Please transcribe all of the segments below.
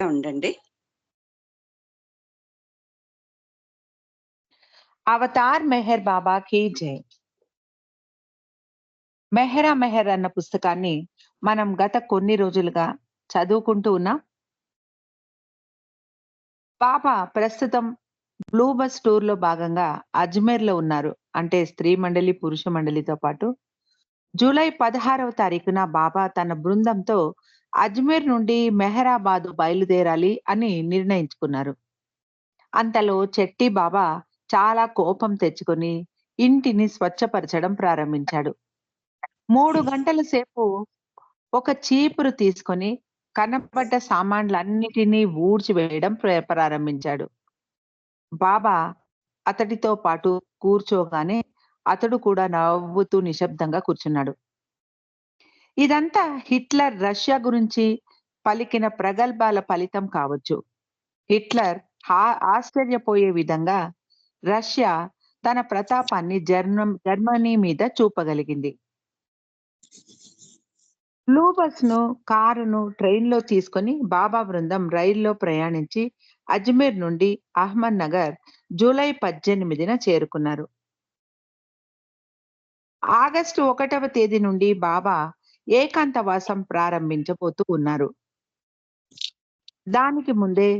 ఉండండి. అవతార్ మెహర్ బాబా కీ జై. 'మెహరా మెహర్' అన్న పుస్తకాన్ని మనం గత కొన్ని రోజులుగా చదువుకుంటూ ఉన్నాం. బాబా ప్రస్తుతం బ్లూ బస్ టూర్‌లో భాగంగా అజ్మేర్‌లో ఉన్నారు. అంటే స్త్రీ మండలి, పురుష మండలితో పాటు జూలై 16వ తారీఖున బాబా తన బృందంతో అజ్మీర్ నుండి మెహరాబాదు బయలుదేరాలి అని నిర్ణయించుకున్నారు. అంతలో చెట్టి బాబా చాలా కోపం తెచ్చుకొని ఇంటిని స్వచ్ఛపరచడం ప్రారంభించాడు. 3 గంటల సేపు ఒక చీపురు తీసుకొని కనపడ్డ సామాన్లన్నిటినీ ఊడ్చివేయడం ప్రారంభించాడు. బాబా అతడితో పాటు కూర్చోగానే అతడు కూడా నవ్వుతూ నిశ్శబ్దంగా కూర్చున్నాడు. ఇదంతా హిట్లర్ రష్యా గురించి పలికిన ప్రగల్భాల ఫలితం కావచ్చు. హిట్లర్ ఆశ్చర్యపోయే విధంగా రష్యా తన ప్రతాపాన్ని జర్మనీ మీద చూపగలిగింది. బ్లూ బస్‌ను, కారును ట్రైన్‌లో తీసుకొని బాబా బృందం రైల్లో ప్రయాణించి అజ్మీర్ నుండి అహ్మద్‌నగర్ జూలై 18న చేరుకున్నారు. ఆగస్టు 1వ తేదీ నుండి బాబా ఏకాంతవాసం ప్రారంభించబోతూ ఉన్నారు. దానికి ముందే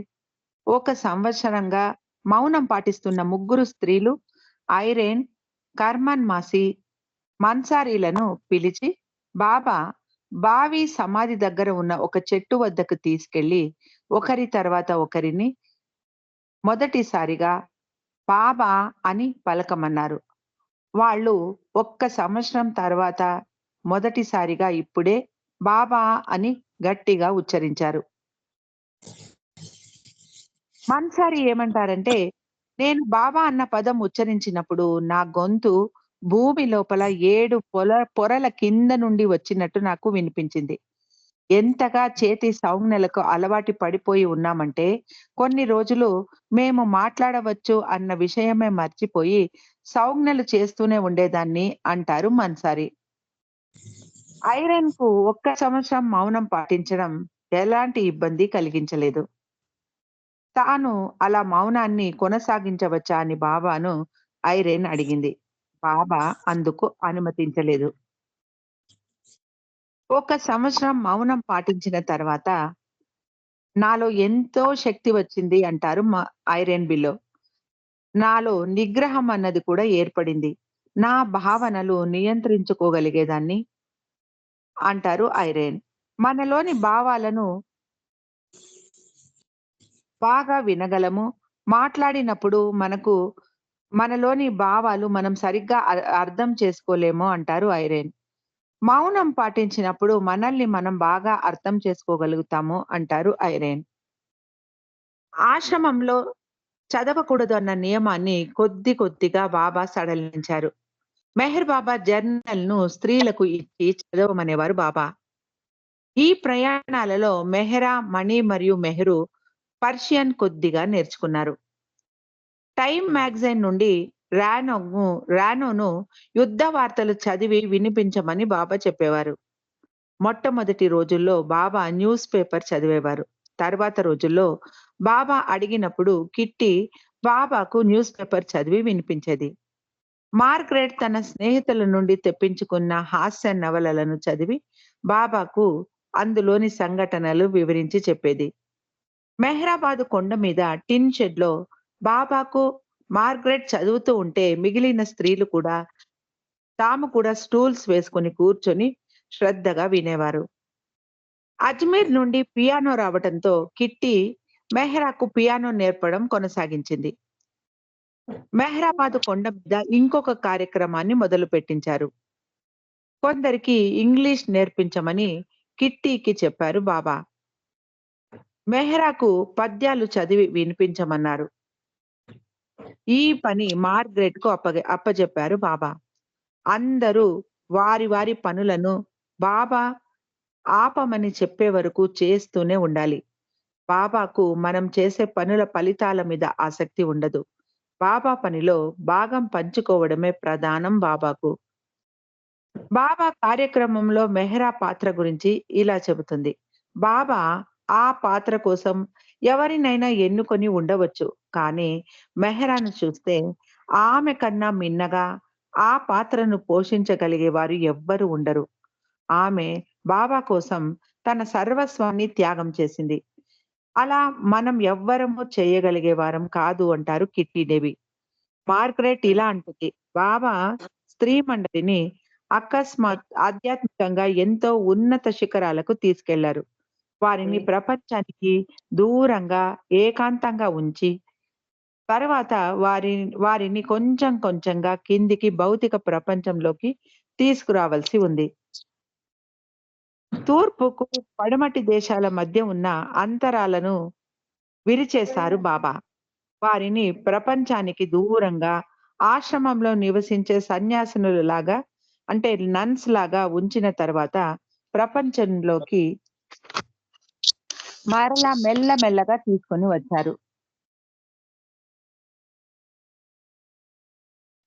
1 సంవత్సరంగా మౌనం పాటిస్తున్న ముగ్గురు స్త్రీలు ఐరేన్, కర్మన్ మాసి, మన్సారీలను పిలిచి బాబా బావి సమాధి దగ్గర ఉన్న ఒక చెట్టు వద్దకు తీసుకెళ్లి ఒకరి తర్వాత ఒకరిని మొదటిసారిగా బాబా అని పలకమన్నారు. వాళ్ళు 1 సంవత్సరం తర్వాత మొదటిసారిగా ఇప్పుడే బాబా అని గట్టిగా ఉచ్చరించారు. మన్సారి ఏమంటారంటే, నేను బాబా అన్న పదం ఉచ్చరించినప్పుడు నా గొంతు భూమి లోపల 7 పొరల కింద నుండి వచ్చినట్టు నాకు వినిపించింది. ఎంతగా చేతి సంజ్ఞలకు అలవాటు పడిపోయి ఉన్నామంటే, కొన్ని రోజులు మేము మాట్లాడవచ్చు అన్న విషయమే మర్చిపోయి సంజ్ఞలు చేస్తూనే ఉండేదాన్ని అంటారు మన్సారి. ఐరెన్‌కు 1 సంవత్సరం మౌనం పాటించడం ఎలాంటి ఇబ్బంది కలిగించలేదు. తాను అలా మౌనాన్ని కొనసాగించవచ్చా అని బాబాను ఐరేన్ అడిగింది. బాబా అందుకు అనుమతించలేదు. 1 సంవత్సరం మౌనం పాటించిన తర్వాత నాలో ఎంతో శక్తి వచ్చింది అంటారు ఐరేన్ బిలో. నాలో నిగ్రహం అన్నది కూడా ఏర్పడింది. నా భావనలు నియంత్రించుకోగలిగేదాన్ని అంటారు ఐరేన్. మనలోని భావాలను బాగా వినగలము. మాట్లాడినప్పుడు మనలోని భావాలు మనం సరిగ్గా అర్థం చేసుకోలేము అంటారు ఐరేన్. మౌనం పాటించినప్పుడు మనల్ని మనం బాగా అర్థం చేసుకోగలుగుతాము అంటారు ఐరేన్. ఆశ్రమంలో చదవకూడదు అన్న నియమాన్ని కొద్ది కొద్దిగా బాబా సడలించారు. మెహర్ బాబా జర్నల్‌ను స్త్రీలకు ఇచ్చి చదవమనేవారు బాబా. ఈ ప్రయాణాలలో మెహరా, మణి మరియు మెహరు పర్షియన్ కొద్దిగా నేర్చుకున్నారు. టైమ్ మ్యాగజైన్ నుండి రానోను యుద్ధ వార్తలు చదివి వినిపించమని బాబా చెప్పేవారు. మొట్టమొదటి రోజుల్లో బాబా న్యూస్ పేపర్ చదివేవారు. తర్వాత రోజుల్లో బాబా అడిగినప్పుడు కిట్టి బాబాకు న్యూస్ పేపర్ చదివి వినిపించేది. మార్గరెట్ తన స్నేహితుల నుండి తెప్పించుకున్న హాస్య నవలలను చదివి బాబాకు అందులోని సంఘటనలు వివరించి చెప్పేది. మెహ్రాబాదు కొండ మీద టిన్ షెడ్‌లో బాబాకు మార్గరెట్ చదువుతూ ఉంటే మిగిలిన స్త్రీలు కూడా తాము కూడా స్టూల్స్ వేసుకొని కూర్చొని శ్రద్ధగా వినేవారు. అజ్మీర్ నుండి పియానో రావటంతో కిట్టి మెహ్రాకు పియానో నేర్పడం కొనసాగించింది. మెహ్రాబాదు కొండ మీద ఇంకొక కార్యక్రమాన్ని మొదలుపెట్టించారు. కొందరికి ఇంగ్లీష్ నేర్పించమని కిట్టీకి చెప్పారు బాబా. మెహ్రాకు పద్యాలు చదివి వినిపించమన్నారు. ఈ పని మార్గరెట్‌కు అప్పజెప్పారు బాబా. అందరూ వారి వారి పనులను బాబా ఆపమని చెప్పే వరకు చేస్తూనే ఉండాలి. బాబాకు మనం చేసే పనుల ఫలితాల మీద ఆసక్తి ఉండదు. బాబా పనిలో భాగం పంచుకోవడమే ప్రధానం బాబాకు. బాబా కార్యక్రమంలో మెహ్రా పాత్ర గురించి ఇలా చెబుతుంది. బాబా ఆ పాత్ర కోసం ఎవరినైనా ఎన్నుకొని ఉండవచ్చు. కానీ మెహరాను చూస్తే ఆమె కన్నా మిన్నగా ఆ పాత్రను పోషించగలిగేవారు ఎవ్వరు ఉండరు. ఆమె బాబా కోసం తన సర్వస్వాన్ని త్యాగం చేసింది. అలా మనం ఎవ్వరము చేయగలిగే వారం కాదు అంటారు కిట్టి డేవి. మార్గరెట్ ఇలా అంటుంది. బాబా స్త్రీ మండలిని అకస్మాత్ ఆధ్యాత్మికంగా ఎంతో ఉన్నత శిఖరాలకు తీసుకెళ్లారు. వారిని ప్రపంచానికి దూరంగా, ఏకాంతంగా ఉంచి, తర్వాత వారిని కొంచెం కొంచెంగా కిందికి భౌతిక ప్రపంచంలోకి తీసుకురావాల్సి ఉంది. తూర్పుకు, పడమటి దేశాల మధ్య ఉన్న అంతరాలను విరిచేశారు బాబా. వారిని ప్రపంచానికి దూరంగా ఆశ్రమంలో నివసించే సన్యాసినులలాగా అంటే నన్స్ లాగా ఉంచిన తర్వాత ప్రపంచంలోకి మరలా మెల్లమెల్లగా తీసుకొని వచ్చారు.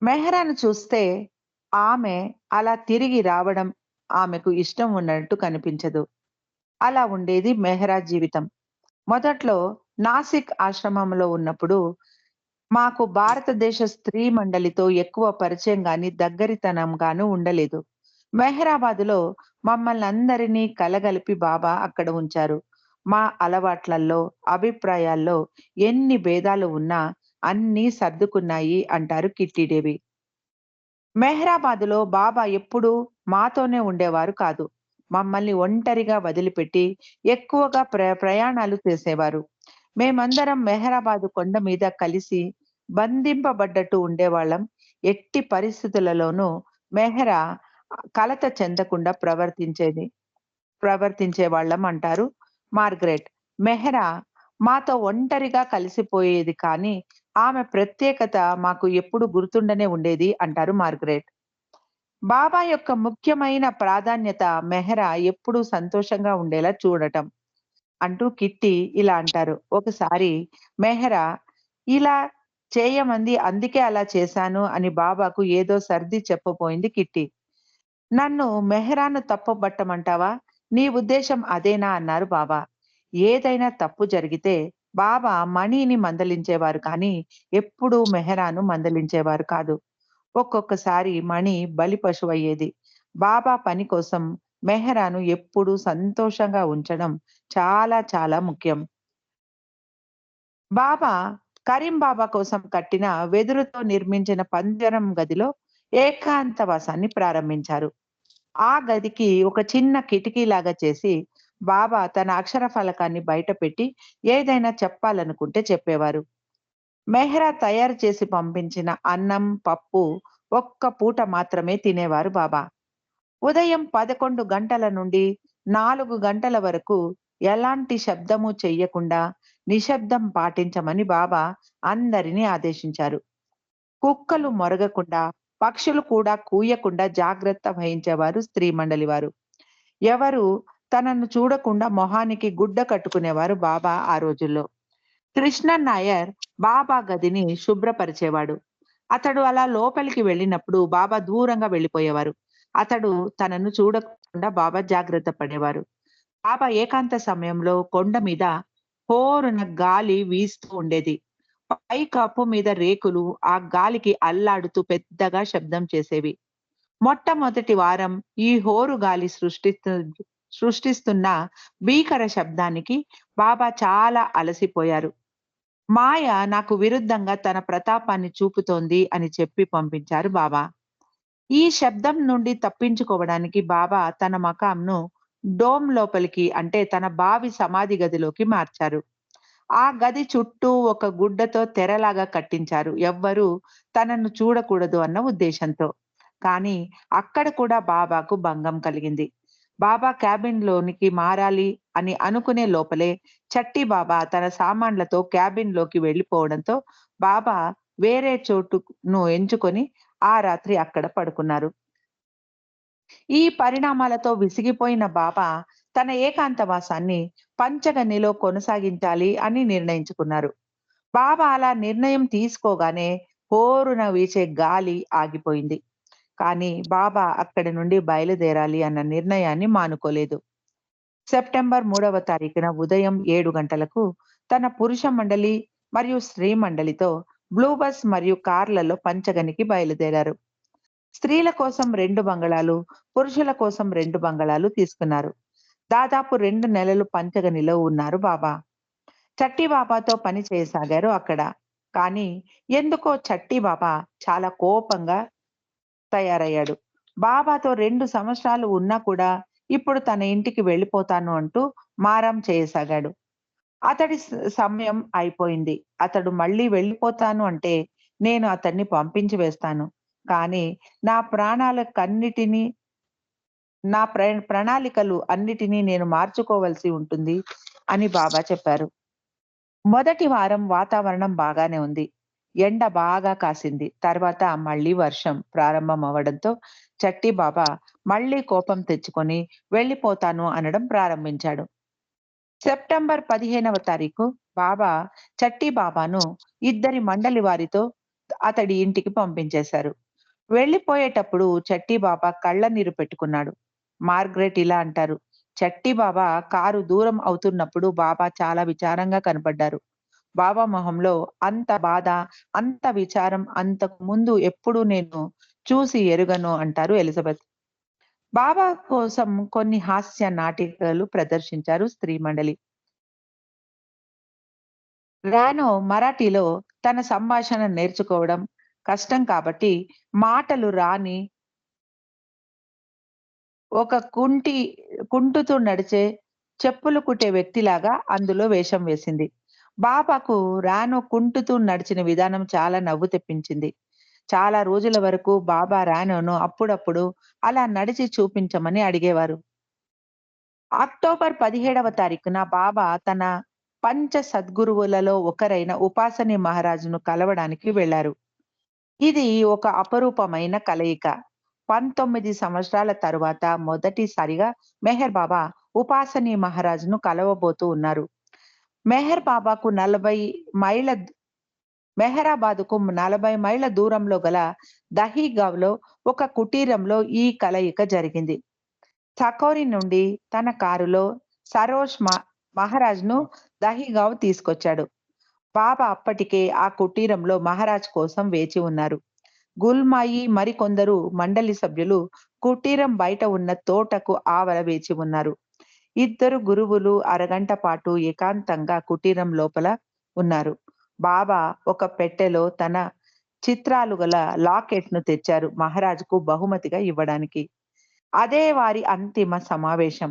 మెహరాను చూస్తే ఆమె అలా తిరిగి రావడం ఆమెకు ఇష్టం ఉన్నట్టు కనిపించదు. అలా ఉండేది మెహ్రా జీవితం. మొదట్లో నాసిక్ ఆశ్రమంలో ఉన్నప్పుడు మాకు భారతదేశ స్త్రీ మండలితో ఎక్కువ పరిచయం గాని, దగ్గరితనం గాని ఉండలేదు. మెహరాబాద్‌లో మమ్మల్నందరినీ కలగలిపి బాబా అక్కడ ఉంచారు. మా అలవాట్లల్లో, అభిప్రాయాల్లో ఎన్ని భేదాలు ఉన్నా అన్నీ సర్దుకున్నాయి అంటారు కిట్టీదేవి. మెహ్రాబాద్‌లో బాబా ఎప్పుడూ మాతోనే ఉండేవారు కాదు. మమ్మల్ని ఒంటరిగా వదిలిపెట్టి ఎక్కువగా ప్రయాణాలు చేసేవారు. మేమందరం మెహ్రాబాదు కొండ మీద కలిసి బంధింపబడ్డట్టు ఉండేవాళ్ళం. ఎట్టి పరిస్థితులలోనూ మెహ్రా కలత చెందకుండా ప్రవర్తించేవాళ్ళం అంటారు మార్గరెట్. మెహ్రా మాతో ఒంటరిగా కలిసిపోయేది కానీ, ఆమె ప్రత్యేకత మాకు ఎప్పుడు గుర్తుండనే ఉండేది అంటారు మార్గరెట్. బాబా యొక్క ముఖ్యమైన ప్రాధాన్యత మెహ్రా ఎప్పుడూ సంతోషంగా ఉండేలా చూడటం. అంటూ కిట్టి ఇలా అంటారు. ఒకసారి మెహ్రా ఇలా చేయమంది అందుకే అలా చేశాను అని బాబాకు ఏదో సర్ది చెప్పబోయింది కిట్టి. నన్ను మెహ్రాను తప్పుబట్టమంటావా? నీ ఉద్దేశ్యం అదేనా? అన్నారు బాబా. ఏదైనా తప్పు జరిగితే బాబా మణిని మందలించేవారు కానీ, ఎప్పుడూ మెహ్రాను మందలించేవారు కాదు. ఒక్కొక్కసారి మణి బలి పశువయ్యేది. బాబా పని కోసం మెహ్రాను ఎప్పుడూ సంతోషంగా ఉంచడం చాలా చాలా ముఖ్యం. బాబా కరీం బాబా కోసం కట్టిన వెదురుతో నిర్మించిన పంజరం గదిలో ఏకాంతవాసాన్ని ప్రారంభించారు. ఆ గదికి ఒక చిన్న కిటికీలాగా చేసి బాబా తన అక్షర ఫలకాన్ని బయటపెట్టి ఏదైనా చెప్పాలనుకుంటే చెప్పేవారు. మెహ్రా తయారు చేసి పంపించిన అన్నం, పప్పు ఒక్క పూట మాత్రమే తినేవారు బాబా. ఉదయం 11 గంటల నుండి 4 గంటల వరకు ఎలాంటి శబ్దము చెయ్యకుండా నిశ్శబ్దం పాటించమని బాబా అందరినీ ఆదేశించారు. కుక్కలు మొరగకుండా, పక్షులు కూడా కూయకుండా జాగ్రత్త వహించేవారు స్త్రీ మండలి వారు. ఎవరు తనను చూడకుండా మొహానికి గుడ్డ కట్టుకునేవారు బాబా ఆ రోజుల్లో. కృష్ణన్ నాయర్ బాబా గదిని శుభ్రపరిచేవాడు. అతడు అలా లోపలికి వెళ్ళినప్పుడు బాబా దూరంగా వెళ్ళిపోయేవారు. అతడు తనను చూడకుండా బాబా జాగ్రత్త పడేవారు. బాబా ఏకాంత సమయంలో కొండ మీద హోరున గాలి వీస్తూ ఉండేది. పై కప్పు మీద రేకులు ఆ గాలికి అల్లాడుతూ పెద్దగా శబ్దం చేసేవి. మొట్టమొదటి వారం ఈ హోరు గాలి సృష్టిస్తున్న భీకర శబ్దానికి బాబా చాలా అలసిపోయారు. మాయ నాకు విరుద్ధంగా తన ప్రతాపాన్ని చూపుతోంది అని చెప్పి పంపించారు బాబా. ఈ శబ్దం నుండి తప్పించుకోవడానికి బాబా తన మకాంను డోమ్ లోపలికి అంటే తన బావి సమాధి గదిలోకి మార్చారు. ఆ గది చుట్టూ ఒక గుడ్డతో తెరలాగా కట్టించారు. ఎవ్వరూ తనను చూడకూడదు అన్న ఉద్దేశంతో. కానీ అక్కడ కూడా బాబాకు భంగం కలిగింది. బాబా క్యాబిన్‌లోనికి మారాలి అని అనుకునే లోపలే చట్టి బాబా తన సామాన్లతో క్యాబిన్‌లోకి వెళ్ళిపోవడంతో బాబా వేరే చోటును ఎంచుకొని ఆ రాత్రి అక్కడ పడుకున్నారు. ఈ పరిణామాలతో విసిగిపోయిన బాబా తన ఏకాంతవాసాన్ని పంచగనిలో కొనసాగించాలి అని నిర్ణయించుకున్నారు. బాబా అలా నిర్ణయం తీసుకోగానే హోరున వీచే గాలి ఆగిపోయింది. కానీ బాబా అక్కడి నుండి బయలుదేరాలి అన్న నిర్ణయాన్ని మానుకోలేదు. సెప్టెంబర్ 3వ తారీఖున ఉదయం 7 గంటలకు తన పురుష మండలి మరియు స్త్రీ మండలితో బ్లూ బస్ మరియు కార్లలో పంచగనికి బయలుదేరారు. స్త్రీల కోసం 2 బంగళాలు, పురుషుల కోసం 2 బంగళాలు తీసుకున్నారు. దాదాపు 2 నెలలు పంచగనిలో ఉన్నారు బాబా. చట్టి బాబాతో పని చేయసాగారు అక్కడ. కానీ ఎందుకో చట్టి బాబా చాలా కోపంగా తయారయ్యాడు. బాబాతో 2 సంవత్సరాలు ఉన్నా కూడా ఇప్పుడు తన ఇంటికి వెళ్ళిపోతాను అంటూ మారం చేయసాగాడు. అతడి సమయం అయిపోయింది. అతడు మళ్ళీ వెళ్ళిపోతాను అంటే నేను అతన్ని పంపించి వేస్తాను. కానీ నా ప్రాణాలకన్నిటిని నా ప్రణాళికలు అన్నిటినీ నేను మార్చుకోవాల్సి ఉంటుంది అని బాబా చెప్పారు. మొదటి వారం వాతావరణం బాగానే ఉంది. ఎండ బాగా కాసింది. తర్వాత మళ్ళీ వర్షం ప్రారంభం అవ్వడంతో చట్టి బాబా మళ్ళీ కోపం తెచ్చుకొని వెళ్ళిపోతాను అనడం ప్రారంభించాడు. సెప్టెంబర్ 15వ తారీఖు బాబా చట్టి బాబాను ఇద్దరి మండలి వారితో అతడి ఇంటికి పంపించేశారు. వెళ్ళిపోయేటప్పుడు చట్టి బాబా కళ్ళనీరు పెట్టుకున్నాడు. మార్గరెట్ ఇలా అంటారు. చట్టి బాబా కారు దూరం అవుతున్నప్పుడు బాబా చాలా విచారంగా కనపడ్డారు. బాబా మొహంలో అంత బాధ, అంత విచారం అంతకు ముందు ఎప్పుడూ నేను చూసి ఎరుగను అంటారు ఎలిజబెత్. బాబా కోసం కొన్ని హాస్య నాటికలు ప్రదర్శించారు స్త్రీ మండలి. రానో మరాఠీలో తన సంభాషణ నేర్చుకోవడం కష్టం కాబట్టి మాటలు రాని ఒక కుంటుతూ నడిచే, చెప్పులు కుట్టే వ్యక్తిలాగా అందులో వేషం వేసింది. బాబాకు రానో కుంటుతూ నడిచిన విధానం చాలా నవ్వు తెప్పించింది. చాలా రోజుల వరకు బాబా రానోను అప్పుడప్పుడు అలా నడిచి చూపించమని అడిగేవారు. అక్టోబర్ 17వ తారీఖున బాబా తన పంచ సద్గురువులలో ఒకరైన ఉపాసని మహారాజును కలవడానికి వెళ్లారు. ఇది ఒక అపరూపమైన కలయిక. 19 సంవత్సరాల తరువాత మొదటిసారిగా మెహర్ బాబా ఉపాసని మహారాజును కలవబోతూ ఉన్నారు. మెహర్ బాబాకు 40 మైళ్ళ మెహరాబాద్‌కు 40 మైళ్ళ దూరంలో గల దహీగావ్‌లో ఒక కుటీరంలో ఈ కలయిక జరిగింది. చకోరి నుండి తన కారులో సరోజ్ మహారాజ్‌ను దహీగావ్ తీసుకొచ్చాడు. బాబా అప్పటికే ఆ కుటీరంలో మహారాజ్ కోసం వేచి ఉన్నారు. గుల్మాయి మరికొందరు మండలి సభ్యులు కుటీరం బయట ఉన్న తోటకు ఆవల వేచి ఉన్నారు. ఇద్దరు గురువులు అరగంట పాటు ఏకాంతంగా కుటీరం లోపల ఉన్నారు. బాబా ఒక పెట్టెలో తన చిత్రాలు గల లాకెట్‌ను తెచ్చారు మహారాజుకు బహుమతిగా ఇవ్వడానికి. అదే వారి అంతిమ సమావేశం.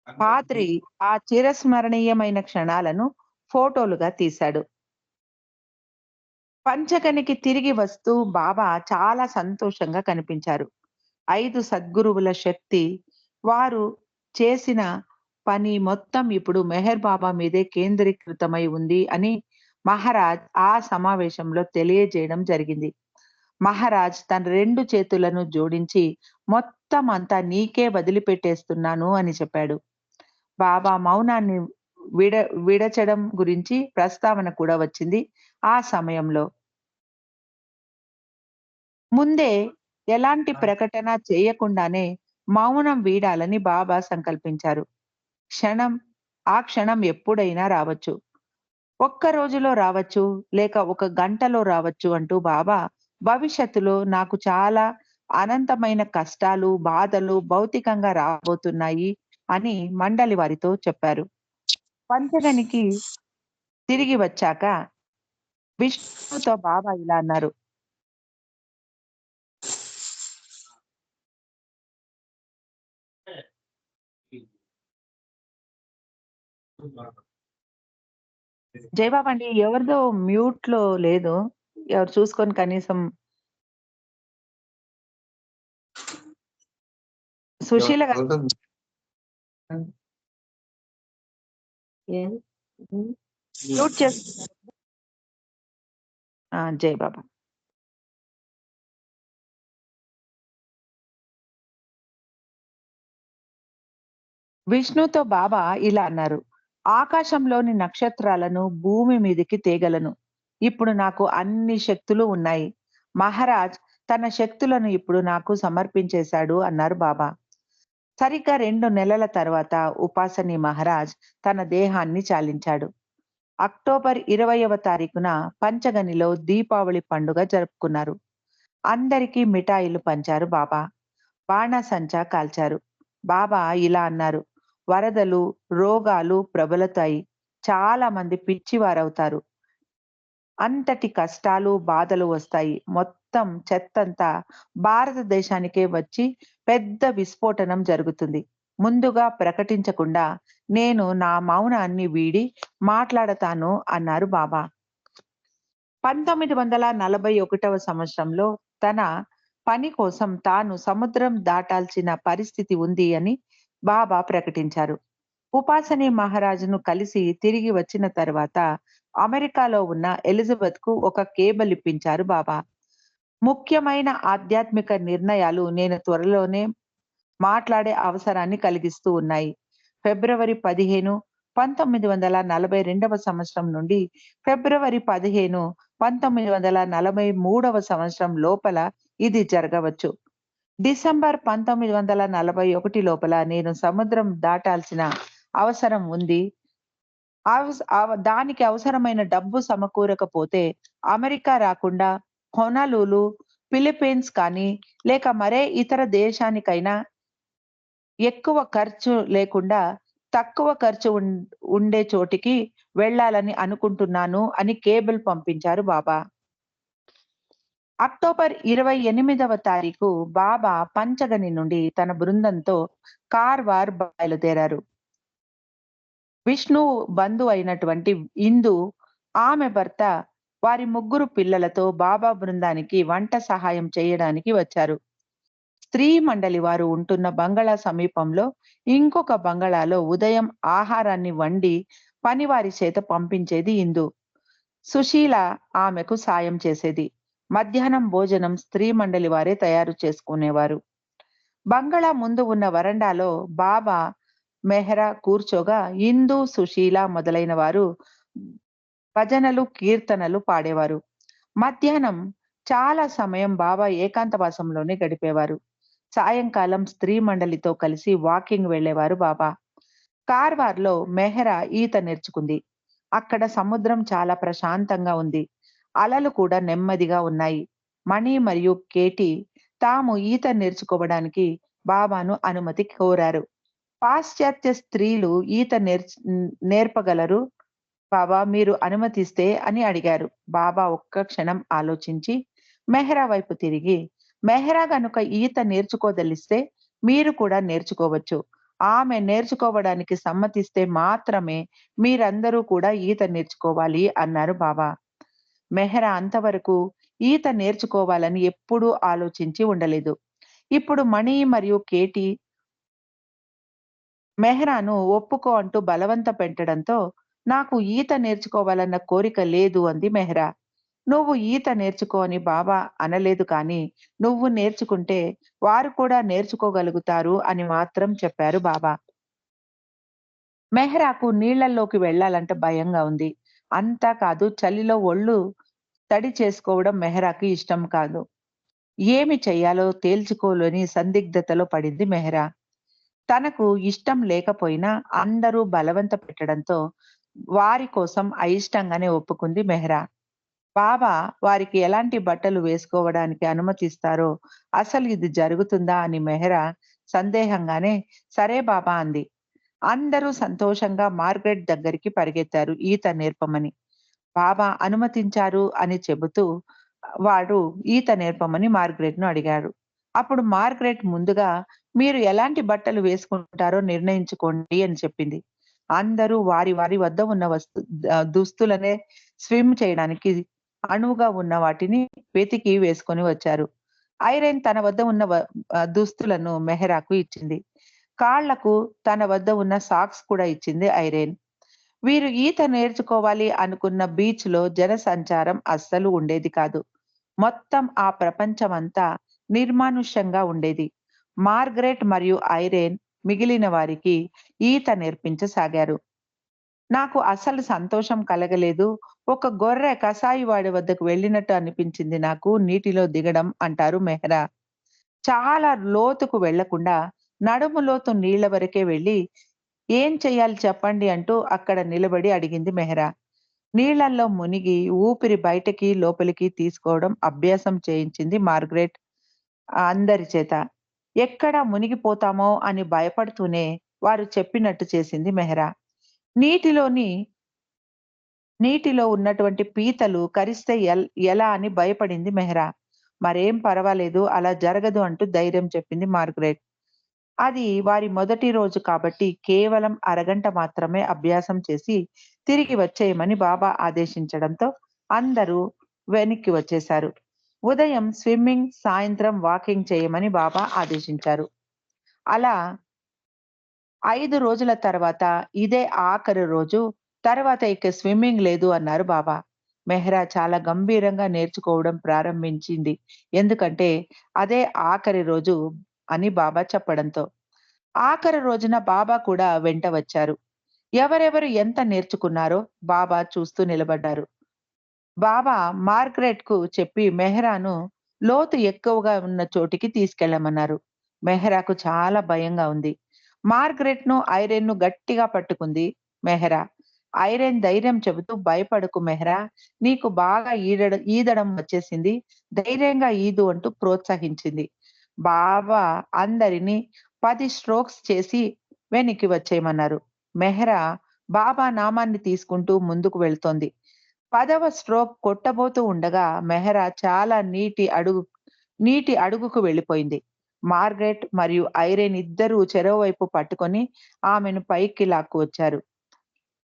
పాద్రి ఆ చిరస్మరణీయమైన క్షణాలను ఫోటోలుగా తీశాడు. పంచగనికి తిరిగి వస్తూ బాబా చాలా సంతోషంగా కనిపించారు. 5 సద్గురువుల శక్తి, వారు చేసిన పని మొత్తం ఇప్పుడు మెహర్ బాబా మీదే కేంద్రీకృతమై ఉంది అని మహారాజ్ ఆ సమావేశంలో తెలియజేయడం జరిగింది. మహారాజ్ తన 2 చేతులను జోడించి మొత్తం అంతా నీకే వదిలిపెట్టేస్తున్నాను అని చెప్పాడు. బాబా మౌనాన్ని విడ విడచడం గురించి ప్రస్తావన కూడా వచ్చింది ఆ సమయంలో. ముందే ఎలాంటి ప్రకటన చేయకుండానే మౌనం వీడాలని బాబా సంకల్పించారు. క్షణం ఆ క్షణం ఎప్పుడైనా రావచ్చు. ఒక్క రోజులో రావచ్చు, లేక ఒక గంటలో రావచ్చు అంటూ బాబా భవిష్యత్తులో నాకు చాలా అనంతమైన కష్టాలు, బాధలు భౌతికంగా రాబోతున్నాయి అని మండలి వారితో చెప్పారు. పంచగనికి తిరిగి వచ్చాక విష్ణుతో బాబా ఇలా అన్నారు. జయబాబు అండి ఎవరిదో మ్యూట్‌లో లేదు. ఎవరు చూసుకొని కనీసం సుశీల గారు ఏది? మ్యూట్ చేసుకున్నారా? ఆ! జయబాబా. విష్ణుతో బాబా ఇలా అన్నారు. ఆకాశంలోని నక్షత్రాలను భూమి మీదకి తేగలను. ఇప్పుడు నాకు అన్ని శక్తులు ఉన్నాయి. మహారాజ్ తన శక్తులను ఇప్పుడు నాకు సమర్పించేశాడు అన్నారు బాబా. సరిగ్గా 2 నెలల తర్వాత ఉపాసని మహారాజ్ తన దేహాన్ని చాలించాడు. అక్టోబర్ 20వ తారీఖున పంచగనిలో దీపావళి పండుగ జరుపుకున్నారు. అందరికీ మిఠాయిలు పంచారు బాబా. బాణాసంచా కాల్చారు. బాబా ఇలా అన్నారు: "వరదలు, రోగాలు ప్రబలుతాయి. చాలా మంది పిచ్చివారవుతారు. అంతటి కష్టాలు, బాధలు వస్తాయి. మొత్తం చెత్తంతా భారతదేశానికే వచ్చి పెద్ద విస్ఫోటనం జరుగుతుంది. ముందుగా ప్రకటించకుండా నేను నా మౌనాన్ని వీడి మాట్లాడతాను" అన్నారు బాబా. 1941వ సంవత్సరంలో తన పని కోసం తాను సముద్రం దాటాల్సిన పరిస్థితి ఉంది అని బాబా ప్రకటించారు. ఉపాసని మహారాజును కలిసి తిరిగి వచ్చిన తర్వాత అమెరికాలో ఉన్న ఎలిజబెత్‌కు ఒక కేబుల్ ఇప్పించారు బాబా. ముఖ్యమైన ఆధ్యాత్మిక నిర్ణయాలు నేను త్వరలోనే మాట్లాడే అవసరాన్ని కలిగిస్తూ ఉన్నాయి. ఫిబ్రవరి 15, 1942వ సంవత్సరం నుండి ఫిబ్రవరి 15, 1943వ సంవత్సరం లోపల ఇది జరగవచ్చు. డిసెంబర్ 1941 లోపల నేను సముద్రం దాటాల్సిన అవసరం ఉంది. దానికి అవసరమైన డబ్బు సమకూరకపోతే అమెరికా రాకుండా హొనలులు, ఫిలిప్పీన్స్ కానీ లేక మరే ఇతర దేశానికైనా ఎక్కువ ఖర్చు లేకుండా తక్కువ ఖర్చు ఉండే చోటికి వెళ్ళాలని అనుకుంటున్నాను అని కేబుల్ పంపించారు బాబా. అక్టోబర్ 28వ తారీఖు బాబా పంచగని నుండి తన బృందంతో కార్వార్ బయలుదేరారు. విష్ణు బంధువు అయినటువంటి ఇందు, ఆమె భర్త, వారి 3 పిల్లలతో బాబా బృందానికి వంట సహాయం చేయడానికి వచ్చారు. స్త్రీ మండలి వారు ఉంటున్న బంగళా సమీపంలో ఇంకొక బంగళాలో ఉదయం ఆహారాన్ని వండి పనివారి చేత పంపించేది ఇందు. సుశీల ఆమెకు సాయం చేసేది. మధ్యాహ్నం భోజనం స్త్రీ మండలి వారే తయారు చేసుకునేవారు. బంగళా ముందు ఉన్న వరండాలో బాబా, మెహ్రా కూర్చోగా ఇందు, సుశీల మొదలైన వారు భజనలు, కీర్తనలు పాడేవారు. మధ్యాహ్నం చాలా సమయం బాబా ఏకాంతవాసంలోనే గడిపేవారు. సాయంకాలం స్త్రీ మండలితో కలిసి వాకింగ్ వెళ్ళేవారు బాబా. కార్వార్‌లో మెహ్రా ఈత నేర్చుకుంది. అక్కడ సముద్రం చాలా ప్రశాంతంగా ఉంది. అలలు కూడా నెమ్మదిగా ఉన్నాయి. మణి మరియు కేటీ తాము ఈత నేర్చుకోవడానికి బాబాను అనుమతి కోరారు. పాశ్చాత్య స్త్రీలు ఈత నేర్పగలరు బాబా, మీరు అనుమతిస్తే అని అడిగారు. బాబా ఒక్క క్షణం ఆలోచించి మెహ్రా వైపు తిరిగి, మెహ్రా గనుక ఈత నేర్చుకోదలిస్తే మీరు కూడా నేర్చుకోవచ్చు. ఆమె నేర్చుకోవడానికి సమ్మతిస్తే మాత్రమే మీరందరూ కూడా ఈత నేర్చుకోవాలి అన్నారు బాబా. మెహ్రా అంతవరకు ఈత నేర్చుకోవాలని ఎప్పుడూ ఆలోచించి ఉండలేదు. ఇప్పుడు మణి మరియు కేటీ మెహ్రాను ఒప్పుకో అంటూ బలవంత పెట్టడంతో, నాకు ఈత నేర్చుకోవాలన్న కోరిక లేదు అంది మెహ్రా. నువ్వు ఈత నేర్చుకో అని బాబా అనలేదు కానీ, నువ్వు నేర్చుకుంటే వారు కూడా నేర్చుకోగలుగుతారు అని మాత్రం చెప్పారు బాబా. మెహ్రాకు నీళ్లల్లోకి వెళ్ళాలంటే భయంగా ఉంది. అంతా కాదు, చలిలో ఒళ్ళు తడి చేసుకోవడం మెహ్రాకి ఇష్టం కాదు. ఏమి చెయ్యాలో తేల్చుకోలేని సందిగ్ధతలో పడింది మెహ్రా. తనకు ఇష్టం లేకపోయినా అందరూ బలవంత పెట్టడంతో వారి కోసం అయిష్టంగానే ఒప్పుకుంది మెహ్రా. బాబా వారికి ఎలాంటి బట్టలు వేసుకోవడానికి అనుమతిస్తారో, అసలు ఇది జరుగుతుందా అని మెహ్రా సందేహంగానే సరే బాబా అంది. అందరూ సంతోషంగా మార్గరెట్ దగ్గరికి పరిగెత్తారు ఈత నేర్పమని. బాబా అనుమతించారు అని చెబుతూ వాడు ఈత నేర్పమని మార్గరెట్‌ను అడిగాడు. అప్పుడు మార్గరెట్ ముందుగా మీరు ఎలాంటి బట్టలు వేసుకుంటారో నిర్ణయించుకోండి అని చెప్పింది. అందరూ వారి వారి వద్ద ఉన్న దుస్తులనే స్విమ్ చేయడానికి అణువుగా ఉన్న వాటిని వెతికి వేసుకొని వచ్చారు. ఐరెన్ తన వద్ద ఉన్న దుస్తులను మెహ్రాకు ఇచ్చింది. కాళ్లకు తన వద్ద ఉన్న సాక్స్ కూడా ఇచ్చింది ఐరెన్. వీరు ఈత నేర్చుకోవాలి అనుకున్న బీచ్‌లో జనసంచారం అస్సలు ఉండేది కాదు. మొత్తం ఆ ప్రపంచమంతా నిర్మానుష్యంగా ఉండేది. మార్గరెట్ మరియు ఐరేన్ మిగిలిన వారికి ఈత నేర్పించసాగారు. నాకు అసలు సంతోషం కలగలేదు. ఒక గొర్రె కసాయివాడి వద్దకు వెళ్ళినట్టు అనిపించింది నాకు నీటిలో దిగడం అంటారు మెహ్రా. చాలా లోతుకు వెళ్ళకుండా నడుము లోతు నీళ్ల వరకే వెళ్లి, "ఏం చెయ్యాలి చెప్పండి" అంటూ అక్కడ నిలబడి అడిగింది మెహరా. నీళ్ళల్లో మునిగి ఊపిరి బయటకి, లోపలికి తీసుకోవడం అభ్యాసం చేయించింది మార్గరెట్ అందరి చేత. ఎక్కడ మునిగిపోతామో అని భయపడుతూనే వారు చెప్పినట్టు చేసింది మెహరా. నీటిలోని నీటిలో ఉన్నటువంటి పీతలు కరిస్తే ఎలా అని భయపడింది మెహ్రా. మరేం పర్వాలేదు, అలా జరగదు అంటూ ధైర్యం చెప్పింది మార్గరెట్. అది వారి మొదటి రోజు కాబట్టి కేవలం అరగంట మాత్రమే అభ్యాసం చేసి తిరిగి వచ్చేయమని బాబా ఆదేశించడంతో అందరూ వెనక్కి వచ్చేశారు. ఉదయం స్విమ్మింగ్, సాయంత్రం వాకింగ్ చేయమని బాబా ఆదేశించారు. అలా 5 రోజుల తర్వాత ఇదే ఆఖరి రోజు. తర్వాత ఇక స్విమ్మింగ్ లేదు అన్నారు బాబా. మెహ్రా చాలా గంభీరంగా నేర్చుకోవడం ప్రారంభించింది. ఎందుకంటే అదే ఆఖరి రోజు అని బాబా చెప్పడంతో. ఆఖరి రోజున బాబా కూడా వెంట వచ్చారు. ఎవరెవరు ఎంత నేర్చుకున్నారో బాబా చూస్తూ నిలబడ్డారు. బాబా మార్గరెట్‌కు చెప్పి మెహ్రాను లోతు ఎక్కువగా ఉన్న చోటికి తీసుకెళ్ళమన్నారు. మెహ్రాకు చాలా భయంగా ఉంది. మార్గరెట్‌ను, ఐరెన్‌ను గట్టిగా పట్టుకుంది మెహ్రా. ఐరెన్ ధైర్యం చెబుతూ, "భయపడకు మెహ్రా, నీకు బాగా ఈదడం వచ్చేసింది. ధైర్యంగా ఈదు" అంటూ ప్రోత్సహించింది. బాబా అందరిని 10 స్ట్రోక్స్ చేసి వెనక్కి వచ్చేయమన్నారు. మెహ్రా బాబా నామాన్ని తీసుకుంటూ ముందుకు వెళ్తోంది. 10వ స్ట్రోక్ కొట్టబోతూ ఉండగా మెహ్రా చాలా నీటి అడుగుకు వెళ్ళిపోయింది. మార్గరెట్ మరియు ఐరేన్ ఇద్దరూ చెరోవైపు పట్టుకొని ఆమెను పైకి లాక్కువచ్చారు.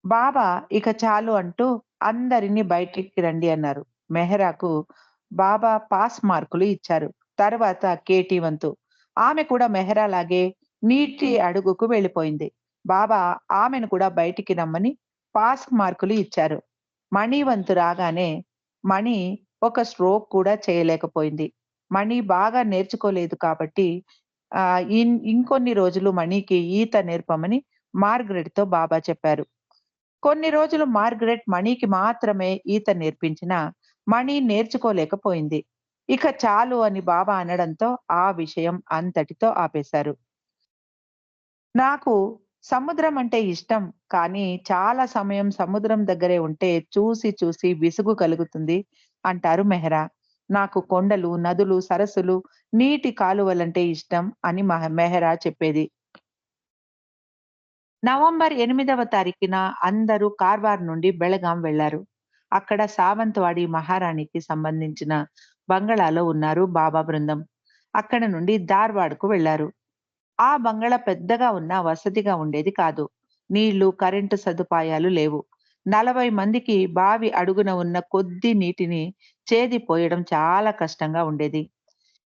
బాబా ఇక చాలు అంటూ అందరినీ బయటికి రండి అన్నారు. మెహ్రాకు బాబా పాస్ మార్కులు ఇచ్చారు. తర్వాత కేటీ వంతు. ఆమె కూడా మెహ్రా లాగే నీటి అడుగుకు వెళ్ళిపోయింది. బాబా ఆమెను కూడా బయటికి రమ్మని పాస్ మార్కులు ఇచ్చారు. మణి వంతు రాగానే మణి ఒక స్ట్రోక్ కూడా చేయలేకపోయింది. మణి బాగా నేర్చుకోలేదు కాబట్టి ఇంకొన్ని రోజులు మణికి ఈత నేర్పమని మార్గరెట్‌తో బాబా చెప్పారు. కొన్ని రోజులు మార్గరెట్ మణికి మాత్రమే ఈత నేర్పించినా మణి నేర్చుకోలేకపోయింది. ఇక చాలు అని బాబా అనడంతో ఆ విషయం అంతటితో ఆపేశారు. నాకు సముద్రం అంటే ఇష్టం. కానీ చాలా సమయం సముద్రం దగ్గరే ఉంటే చూసి చూసి విసుగు కలుగుతుంది అంటారు మెహ్రా. నాకు కొండలు, నదులు, సరస్సులు, నీటి కాలువలంటే ఇష్టం అని మెహ్రా చెప్పేది. నవంబర్ 8వ తారీఖున అందరూ కార్వార్ నుండి బెళగాం వెళ్లారు. అక్కడ సావంతవాడి మహారాణికి సంబంధించిన బంగళాలో ఉన్నారు బాబా బృందం. అక్కడ నుండి ధార్వాడ్‌కు వెళ్లారు. ఆ బంగళా పెద్దగా ఉన్నా వసతిగా ఉండేది కాదు. నీళ్లు, కరెంటు సదుపాయాలు లేవు. 40 మందికి బావి అడుగున ఉన్న కొద్ది నీటిని చేది పోయడం చాలా కష్టంగా ఉండేది.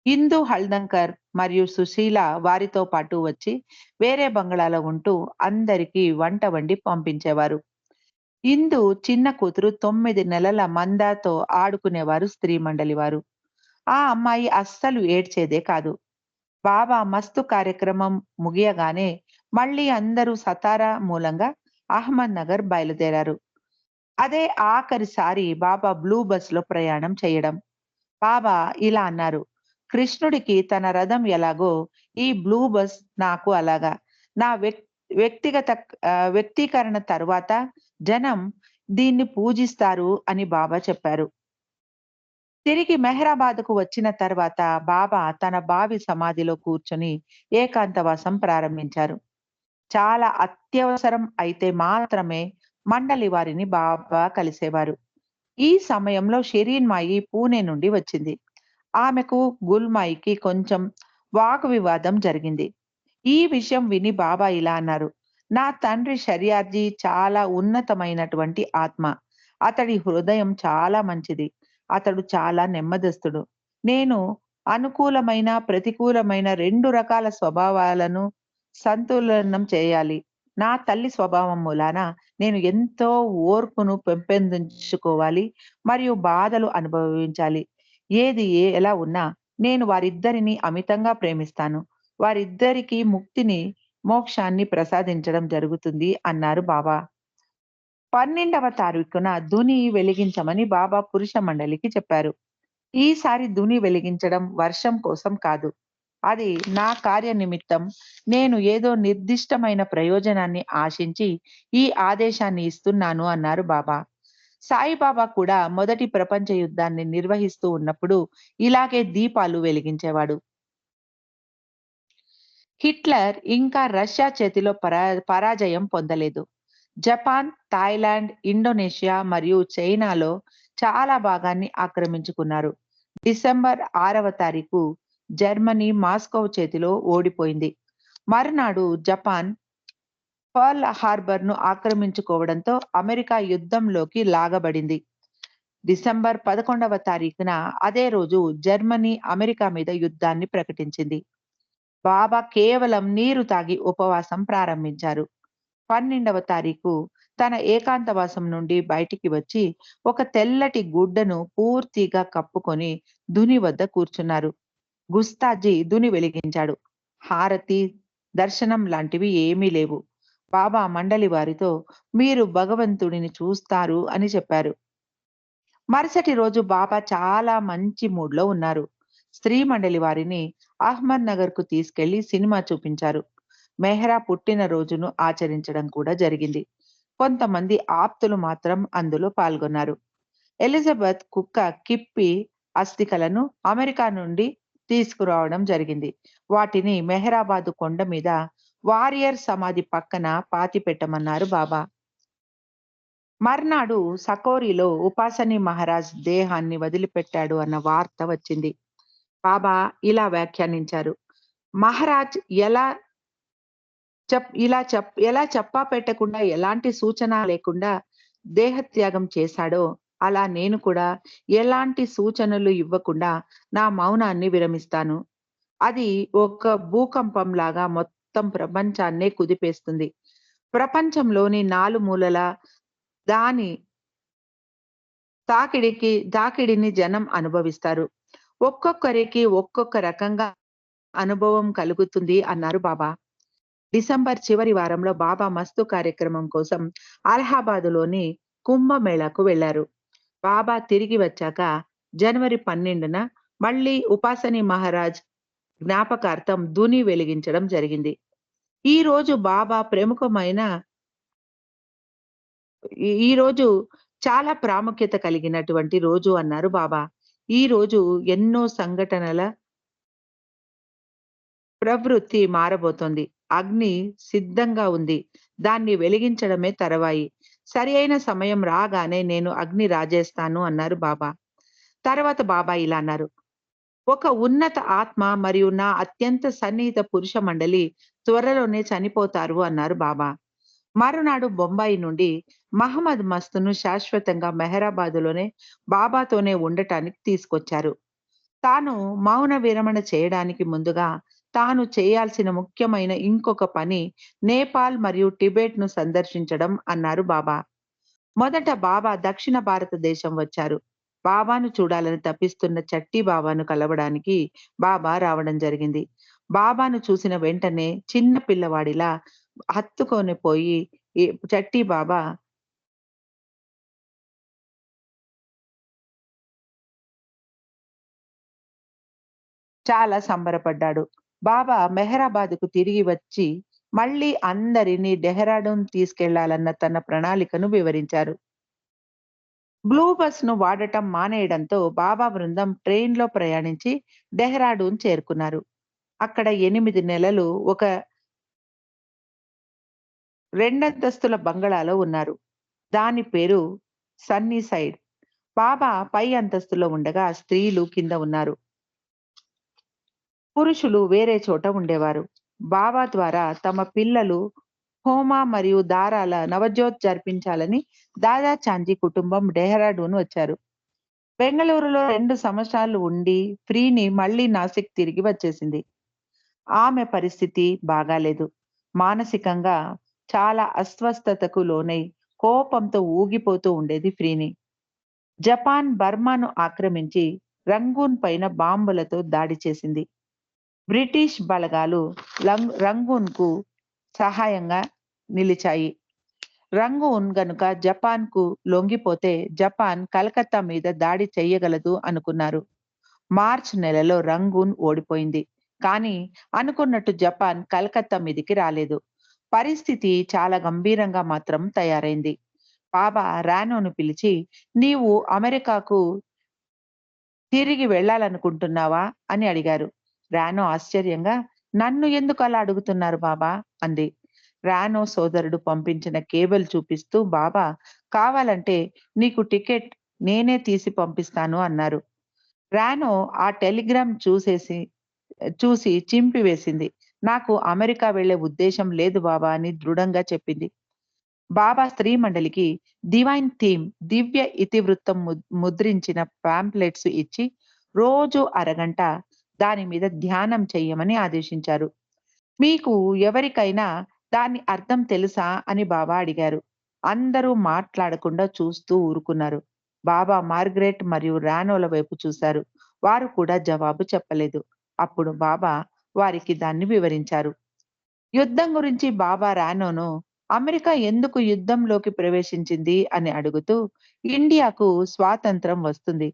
ఇందు హల్దంకర్ మరియు సుశీల వారితో పాటు వచ్చి వేరే బంగళాలో ఉంటూ అందరికీ వంట వండి పంపించేవారు. ఇందు చిన్న కూతురు 9 నెలల మందాతో ఆడుకునేవారు స్త్రీ మండలి వారు. ఆ అమ్మాయి అస్సలు ఏడ్చేదే కాదు. బాబా మస్తు కార్యక్రమం ముగియగానే మళ్ళీ అందరూ సతారా మూలంగా అహ్మద్ నగర్ బయలుదేరారు. అదే ఆఖరిసారి బాబా బ్లూ బస్‌లో ప్రయాణం చేయడం. బాబా ఇలా అన్నారు. కృష్ణుడికి తన రథం ఎలాగో ఈ బ్లూ బస్ నాకు అలాగా. నా వ్యక్తిగత వ్యక్తీకరణ తరువాత జనం దీన్ని పూజిస్తారు అని బాబా చెప్పారు. తిరిగి మెహ్రాబాద్‌కు వచ్చిన తర్వాత బాబా తన బావి సమాధిలో కూర్చొని ఏకాంతవాసం ప్రారంభించారు. చాలా అత్యవసరం అయితే మాత్రమే మండలి వారిని బాబా కలిసేవారు. ఈ సమయంలో షిరీన్ మాయి పూణే నుండి వచ్చింది. ఆమెకు గుల్మాయికి కొంచెం వాగ్వివాదం జరిగింది. ఈ విషయం విని బాబా ఇలా అన్నారు. నా తండ్రి షరియార్జీ చాలా ఉన్నతమైనటువంటి ఆత్మ. అతడి హృదయం చాలా మంచిది. అతడు చాలా నెమ్మదస్తుడు. నేను అనుకూలమైన, ప్రతికూలమైన 2 రకాల స్వభావాలను సంతులనం చేయాలి. నా తల్లి స్వభావం మూలాన నేను ఎంతో ఓర్పును పెంపొందించుకోవాలి మరియు బాధలు అనుభవించాలి. ఎలా ఉన్నా నేను వారిద్దరిని అమితంగా ప్రేమిస్తాను. వారిద్దరికీ మోక్షాన్ని ప్రసాదించడం జరుగుతుంది అన్నారు బాబా. 12వ తారీఖున ధుని వెలిగించమని బాబా పురుష మండలికి చెప్పారు. ఈసారి ధుని వెలిగించడం వర్షం కోసం కాదు. అది నా కార్యనిమిత్తం నేను ఏదో నిర్దిష్టమైన ప్రయోజనాన్ని ఆశించి ఈ ఆదేశాన్ని ఇస్తున్నాను అన్నారు బాబా. సాయిబాబా కూడా మొదటి ప్రపంచ యుద్ధాన్ని నిర్వహిస్తూ ఉన్నప్పుడు ఇలాగే దీపాలు వెలిగించేవాడు. హిట్లర్ ఇంకా రష్యా చేతిలో పరాజయం పొందలేదు. జపాన్, థాయిలాండ్, ఇండోనేషియా మరియు చైనాలో చాలా భాగాన్ని ఆక్రమించుకున్నారు. డిసెంబర్ 6వ తారీఖు జర్మనీ మాస్కో చేతిలో ఓడిపోయింది. మరునాడు జపాన్ పర్ల్ హార్బర్‌ను ఆక్రమించుకోవడంతో అమెరికా యుద్ధంలోకి లాగబడింది. డిసెంబర్ 11వ తారీఖున అదే రోజు జర్మనీ అమెరికా మీద యుద్ధాన్ని ప్రకటించింది. బాబా కేవలం నీరు తాగి ఉపవాసం ప్రారంభించారు. 12వ తారీఖు తన ఏకాంతవాసం నుండి బయటికి వచ్చి ఒక తెల్లటి గుడ్డను పూర్తిగా కప్పుకొని ధుని వద్ద కూర్చున్నారు. గుస్తాజీ ధుని వెలిగించాడు. హారతి, దర్శనం లాంటివి ఏమీ లేవు. బాబా మండలి వారితో మీరు భగవంతుడిని చూస్తారు అని చెప్పారు. మరుసటి రోజు బాబా చాలా మంచి మూడ్‌లో ఉన్నారు. స్త్రీ మండలి వారిని అహ్మద్‌నగర్‌కు తీసుకెళ్లి సినిమా చూపించారు. మెహ్రా పుట్టినరోజును ఆచరించడం కూడా జరిగింది. కొంతమంది ఆప్తులు మాత్రం అందులో పాల్గొన్నారు. ఎలిజబెత్ కుక్క కిప్పి అస్థికలను అమెరికా నుండి తీసుకురావడం జరిగింది. వాటిని మెహరాబాదు కొండ మీద వారియర్ సమాధి పక్కన పాతిపెట్టమన్నారు బాబా. మర్నాడు సకోరిలో ఉపాసని మహారాజ్ దేహాన్ని వదిలిపెట్టాడు అన్న వార్త వచ్చింది. బాబా ఇలా వ్యాఖ్యానించారు. మహారాజ్ ఎలా చెప్పా పెట్టకుండా ఎలాంటి సూచన లేకుండా దేహత్యాగం చేశాడో అలా నేను కూడా ఎలాంటి సూచనలు ఇవ్వకుండా నా మౌనాన్ని విరమిస్తాను. అది ఒక భూకంపంలాగా మొత్తం ప్రపంచాన్నే కుదిపేస్తుంది. ప్రపంచంలోని నాలుమూలల దాని తాకిడిని జనం అనుభవిస్తారు. ఒక్కొక్కరికి ఒక్కొక్క రకంగా అనుభవం కలుగుతుంది అన్నారు బాబా. డిసెంబర్ చివరి వారంలో బాబా మస్తు కార్యక్రమం కోసం అలహాబాదులోని కుంభమేళాకు వెళ్లారు. బాబా తిరిగి వచ్చాక జనవరి 12న మళ్ళీ ఉపాసని మహారాజ్ జ్ఞాపకార్థం ధుని వెలిగించడం జరిగింది. ఈ రోజు బాబా ప్రముఖమైన ఈ రోజు చాలా ప్రాముఖ్యత కలిగినటువంటి రోజు అన్నారు బాబా. ఈ రోజు ఎన్నో సంఘటనల ప్రవృత్తి మారబోతోంది. అగ్ని సిద్ధంగా ఉంది. దాన్ని వెలిగించడమే తరువాయి. సరి అయిన సమయం రాగానే నేను అగ్ని రాజేస్తాను అన్నారు బాబా. తర్వాత బాబా ఇలా అన్నారు. ఒక ఉన్నత ఆత్మ మరియు నా అత్యంత సన్నిహిత పురుష మండలి త్వరలోనే చనిపోతారు అన్నారు బాబా. మరునాడు బొంబాయి నుండి మహమ్మద్ మస్తును శాశ్వతంగా మెహరాబాదులోనే బాబాతోనే ఉండటానికి తీసుకొచ్చారు. తాను మౌన విరమణ చేయడానికి ముందుగా తాను చేయాల్సిన ముఖ్యమైన ఇంకొక పని నేపాల్ మరియు టిబెట్‌ను సందర్శించడం అన్నారు బాబా. మొదట బాబా దక్షిణ భారతదేశం వచ్చారు. బాబాను చూడాలని తపిస్తున్న చట్టి బాబాను కలవడానికి బాబా రావడం జరిగింది. బాబాను చూసిన వెంటనే చిన్న పిల్లవాడిలా హత్తుకొని పోయి ఈ చట్టి బాబా చాలా సంబరపడ్డాడు. బాబా మెహరాబాద్‌కు తిరిగి వచ్చి మళ్ళీ అందరినీ డెహ్రాడూన్ తీసుకెళ్లాలన్న తన ప్రణాళికను వివరించారు. బ్లూ బస్‌ను వాడటం మానేయడంతో బాబా బృందం ట్రైన్‌లో ప్రయాణించి డెహ్రాడూన్ చేరుకున్నారు. అక్కడ 8 నెలలు ఒక రెండంతస్తుల బంగళాలో ఉన్నారు. దాని పేరు సన్నీ సైడ్. బాబా పై అంతస్తులో ఉండగా స్త్రీలు కింద ఉన్నారు. పురుషులు వేరే చోట ఉండేవారు. బాబా ద్వారా తమ పిల్లలు హోమ మరియు దారాల నవజోత్ జరిపించాలని దాదా చాందీ కుటుంబం డెహ్రాడూన్ వచ్చారు. బెంగళూరులో 2 సంవత్సరాలు ఉండి ఫ్రీని మళ్ళీ నాసిక్ తిరిగి వచ్చేసింది. ఆమె పరిస్థితి బాగాలేదు. మానసికంగా చాలా అస్వస్థతకు లోనై కోపంతో ఊగిపోతూ ఉండేది ఫ్రీని. జపాన్ బర్మాను ఆక్రమించి రంగూన్ పైన బాంబులతో దాడి చేసింది. బ్రిటిష్ బలగాలు రంగూన్‌కు సహాయంగా నిలిచాయి. రంగూన్ గనుక జపాన్‌కు లొంగిపోతే జపాన్ కలకత్తా మీద దాడి చెయ్యగలదు అనుకున్నారు. మార్చ్ నెలలో రంగూన్ ఓడిపోయింది. కానీ అనుకున్నట్టు జపాన్ కలకత్తా మీదికి రాలేదు. పరిస్థితి చాలా గంభీరంగా మాత్రం తయారైంది. బాబా రానోను పిలిచి, "నీవు అమెరికాకు తిరిగి వెళ్ళాలనుకుంటున్నావా?" అని అడిగారు. రానో ఆశ్చర్యంగా, "నన్ను ఎందుకు అలా అడుగుతున్నారు బాబా?" అంది. రానో సోదరుడు పంపించిన కేబుల్ చూపిస్తూ, "బాబా కావాలంటే నీకు టికెట్ నేనే తీసి పంపిస్తాను" అన్నారు. రానో ఆ టెలిగ్రామ్ చూసి చింపివేసింది. "నాకు అమెరికా వెళ్ళే ఉద్దేశ్యం లేదు బాబా" అని దృఢంగా చెప్పింది. బాబా స్త్రీ మండలికి డివైన్ థీమ్ దివ్య ఇతివృత్తం ముద్రించిన పాంప్లెట్స్ ఇచ్చి రోజు అరగంట దాని మీద ధ్యానం చెయ్యమని ఆదేశించారు. "మీకు ఎవరికైనా దాని అర్థం తెలుసా?" అని బాబా అడిగారు. అందరూ మాట్లాడకుండా చూస్తూ ఊరుకున్నారు. బాబా మార్గరెట్ మరియు రానోల వైపు చూశారు. వారు కూడా జవాబు చెప్పలేదు. అప్పుడు బాబా వారికి దాన్ని వివరించారు. యుద్ధం గురించి బాబా రానోను అమెరికా ఎందుకు యుద్ధంలోకి ప్రవేశించింది అని అడుగుతూ, ఇండియాకు స్వాతంత్రం వస్తుంది.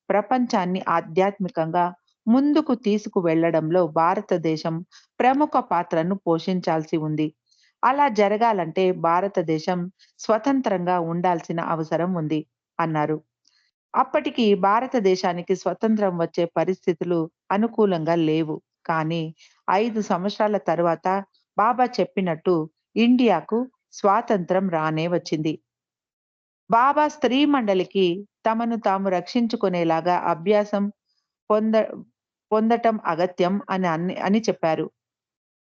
ప్రపంచాన్ని ఆధ్యాత్మికంగా ముందుకు తీసుకువెళ్లడంలో భారతదేశం ప్రముఖ పాత్రను పోషించాల్సి ఉంది. అలా జరగాలంటే భారతదేశం స్వతంత్రంగా ఉండాల్సిన అవసరం ఉంది అన్నారు. అప్పటికి భారతదేశానికి స్వతంత్రం వచ్చే పరిస్థితులు అనుకూలంగా లేవు. కానీ 5 సంవత్సరాల తరువాత బాబా చెప్పినట్టు ఇండియాకు స్వాతంత్రం రానే వచ్చింది. బాబా స్త్రీ మండలికి తమను తాము రక్షించుకునేలాగా అభ్యాసం పొంద పొందటం అగత్యం అని చెప్పారు.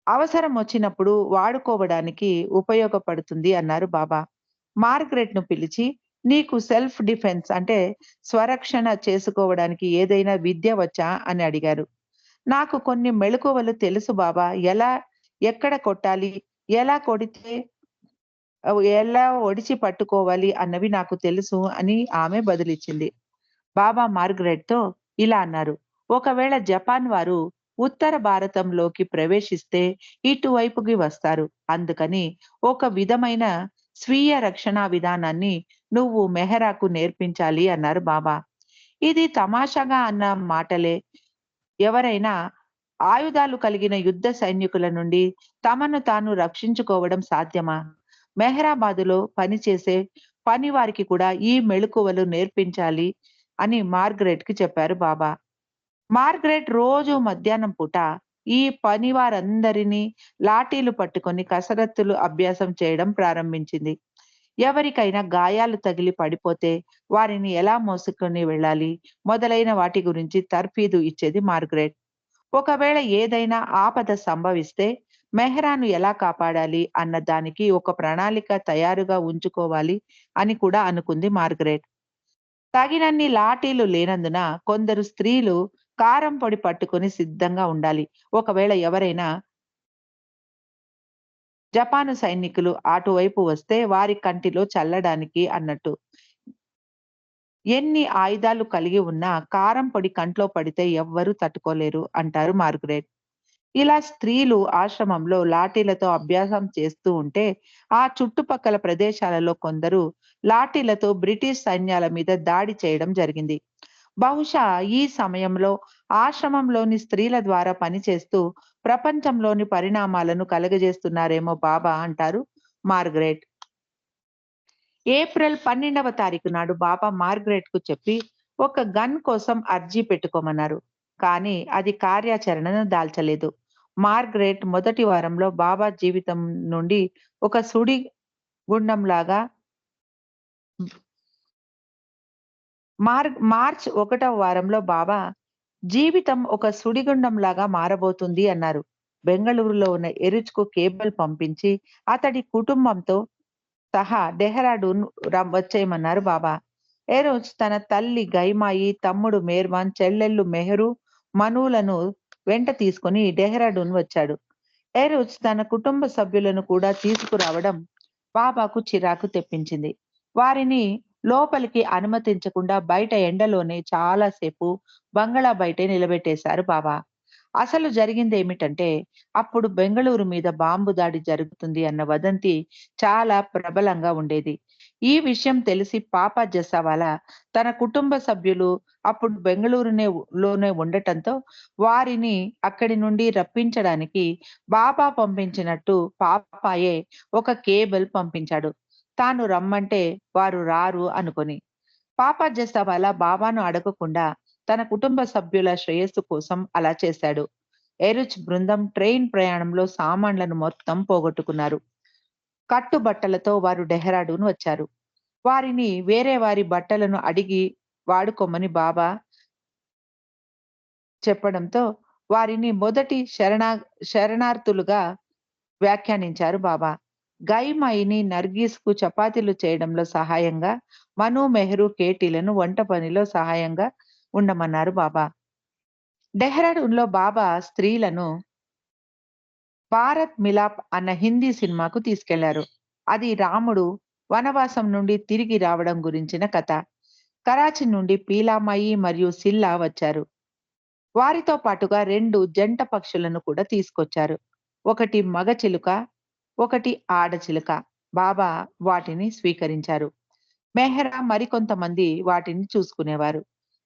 అవసరం వచ్చినప్పుడు వాడుకోవడానికి ఉపయోగపడుతుంది అన్నారు బాబా. మార్గరెట్‌ను పిలిచి, "నీకు సెల్ఫ్ డిఫెన్స్ అంటే స్వరక్షణ చేసుకోవడానికి ఏదైనా విద్య వచ్చా?" అని అడిగారు. "నాకు కొన్ని మెళకువలు తెలుసు బాబా. ఎక్కడ కొట్టాలి? ఎలా కొడితే ఎలా ఒడిచి పట్టుకోవాలి అన్నవి నాకు తెలుసు" అని ఆమె బదులిచ్చింది. బాబా మార్గరెట్‌తో ఇలా అన్నారు. "ఒకవేళ జపాన్ వారు ఉత్తర భారతంలోకి ప్రవేశిస్తే ఇటువైపుకి వస్తారు. అందుకని ఒక విధమైన స్వీయ రక్షణా విధానాన్ని నువ్వు మెహరాకు నేర్పించాలి" అన్నారు బాబా. ఇది తమాషాగా అన్న మాటలే. ఎవరైనా ఆయుధాలు కలిగిన యుద్ధ సైనికుల నుండి తమను తాను రక్షించుకోవడం సాధ్యమా? మెహరాబాదులో పనిచేసే పనివారికి కూడా ఈ మెళకువలు నేర్పించాలి అని మార్గరెట్‌కి చెప్పారు బాబా. మార్గరెట్ రోజు మధ్యాహ్నం పూట ఈ పనివారందరినీ లాఠీలు పట్టుకొని కసరత్తులు అభ్యాసం చేయడం ప్రారంభించింది. ఎవరికైనా గాయాలు తగిలి పడిపోతే వారిని ఎలా మోసుకొని వెళ్ళాలి మొదలైన వాటి గురించి తర్ఫీదు ఇచ్చేది మార్గరెట్. ఒకవేళ ఏదైనా ఆపద సంభవిస్తే మెహ్రాను ఎలా కాపాడాలి అన్న దానికి ఒక ప్రణాళిక తయారుగా ఉంచుకోవాలి అని కూడా అనుకుంది మార్గరెట్. తగినన్ని లాఠీలు లేనందున కొందరు స్త్రీలు కారం పొడి పట్టుకొని సిద్ధంగా ఉండాలి. ఒకవేళ ఎవరైనా జపాను సైనికులు అటువైపు వస్తే వారి కంటిలో చల్లడానికి అన్నట్టు. ఎన్ని ఆయుధాలు కలిగి ఉన్నా కారం పొడి కంట్లో పడితే ఎవ్వరూ తట్టుకోలేరు అంటారు మార్గరెట్. ఇలా స్త్రీలు ఆశ్రమంలో లాఠీలతో అభ్యాసం చేస్తూ ఉంటే, ఆ చుట్టుపక్కల ప్రదేశాలలో కొందరు లాఠీలతో బ్రిటిష్ సైన్యాల మీద దాడి చేయడం జరిగింది. బహుశా ఈ సమయంలో ఆశ్రమంలోని స్త్రీల ద్వారా పనిచేస్తూ ప్రపంచంలోని పరిణామాలను కలుగజేస్తున్నారేమో బాబా అంటారు మార్గరెట్. ఏప్రిల్ 12వ తారీఖు నాడు బాబా మార్గరెట్‌కు చెప్పి ఒక గన్ కోసం అర్జీ పెట్టుకోమన్నారు. కానీ అది కార్యాచరణను దాల్చలేదు. మార్గరెట్ మొదటి వారంలో బాబా జీవితం నుండి ఒక సుడి గుండంలాగా మార్చ్ 1వ వారంలో బాబా జీవితం ఒక సుడిగుండంలాగా మారబోతుంది అన్నారు. బెంగళూరులో ఉన్న ఎరుచ్‌కు కేబుల్ పంపించి అతడి కుటుంబంతో సహా డెహ్రాడూన్ వచ్చేయమన్నారు బాబా. ఏరోజ్ తన తల్లి గైమాయి, తమ్ముడు మేర్వాన్, చెల్లెళ్ళు మెహరు, మనులను వెంట తీసుకొని డెహ్రాడూన్ వచ్చాడు. ఏరోజ్ తన కుటుంబ సభ్యులను కూడా తీసుకురావడం బాబాకు చిరాకు తెప్పించింది. వారిని లోపలికి అనుమతించకుండా బయట ఎండలోనే చాలా సేపు బంగళా బయటే నిలబెట్టేశారు బాబా. అసలు జరిగిందేమిటంటే, అప్పుడు బెంగళూరు మీద బాంబు దాడి జరుగుతుంది అన్న వదంతి చాలా ప్రబలంగా ఉండేది. ఈ విషయం తెలిసి పాప జసావాలా తన కుటుంబ సభ్యులు అప్పుడు లోనే ఉండటంతో వారిని అక్కడి నుండి రప్పించడానికి బాబా పంపించినట్టు పాపాయే ఒక కేబుల్ పంపించాడు. తాను రమ్మంటే వారు రారు అనుకొని. పాప జసావాలా బాబాను అడగకుండా తన కుటుంబ సభ్యుల శ్రేయస్సు కోసం అలా చేశాడు. ఎరుచ్ బృందం ట్రైన్ ప్రయాణంలో సామాన్లను మొత్తం పోగొట్టుకున్నారు. కట్టుబట్టలతో వారు డెహ్రాడూన్ వచ్చారు. వారిని వేరే వారి బట్టలను అడిగి వాడుకోమని బాబా చెప్పడంతో వారిని మొదటి శరణార్థులుగా వ్యాఖ్యానించారు బాబా. గైమాయిని నర్గీస్‌కు చపాతీలు చేయడంలో సహాయంగా, మను, మెహ్రూ, కేటీలను వంట పనిలో సహాయంగా ఉండమన్నారు బాబా. డెహ్రాడూన్‌లో బాబా స్త్రీలను 'భారత్ మిలాప్' అన్న హిందీ సినిమాకు తీసుకెళ్లారు. అది రాముడు వనవాసం నుండి తిరిగి రావడం గురించిన కథ. కరాచీ నుండి పీలామాయి మరియు సిల్లా వచ్చారు. వారితో పాటుగా 2 జంట పక్షులను కూడా తీసుకొచ్చారు. ఒకటి మగ చిలుక, ఒకటి ఆడచిలుక. బాబా వాటిని స్వీకరించారు. మెహ్రా మరికొంతమంది వాటిని చూసుకునేవారు.